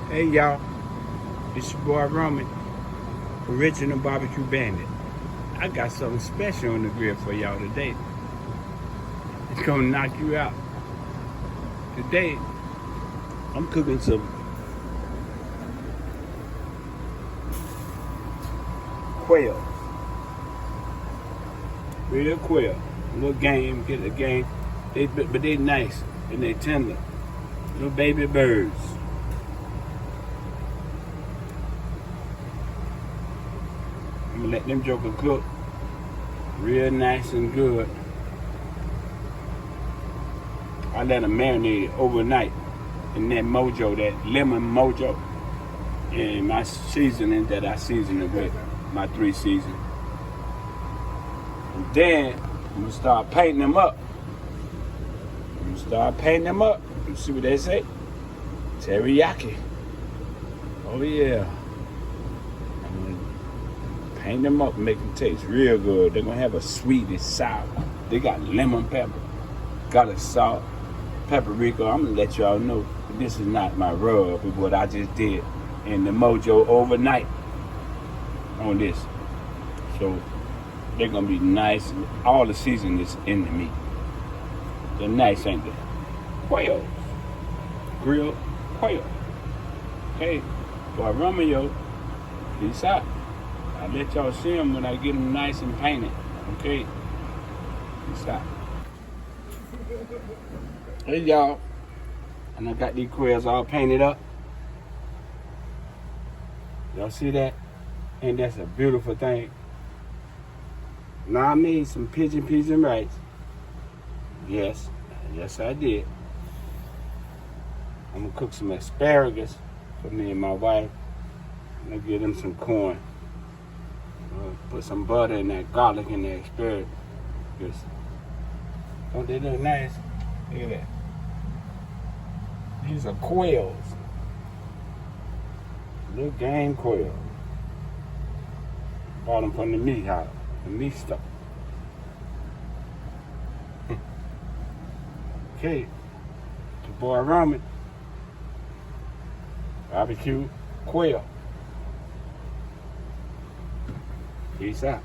Hey y'all, it's your boy Roman, original barbecue bandit. I got something special on the grill for y'all today. It's gonna knock you out. Today, I'm cooking some quail. Real quail. Little game, get a game. But they nice and they tender. Little baby birds. I'm gonna let them jokers cook real nice and good. I let them marinate overnight in that mojo, that lemon mojo, and my seasoning that I season it with, my 3 seasons. And then I'm gonna start painting them up. You see what they say? Teriyaki. Oh yeah. I'm gonna paint them up and make them taste real good. They're gonna have a sweetish sour. They got lemon pepper, got a salt, paprika. I'm gonna let y'all know this is not my rub, but what I just did in the mojo overnight on this. So they're gonna be nice. All the seasoning is in the meat. They're nice, ain't they? Quail. Grilled quail. Okay, boy Romeo, peace out. I'll let y'all see them when I get them nice and painted. Okay? Peace out. Hey y'all. And I got these quails all painted up. Y'all see that? And that's a beautiful thing. Now I made some pigeon peas and rice. Yes I did. I'm gonna cook some asparagus for me and my wife. I'm gonna give them some corn. Put some butter and that garlic in the asparagus. Don't they look nice? Look at that. These are quails. Little game quail. Bought them from the meat house, the meat store. Okay, the boy Roman, barbecue quail. Peace out.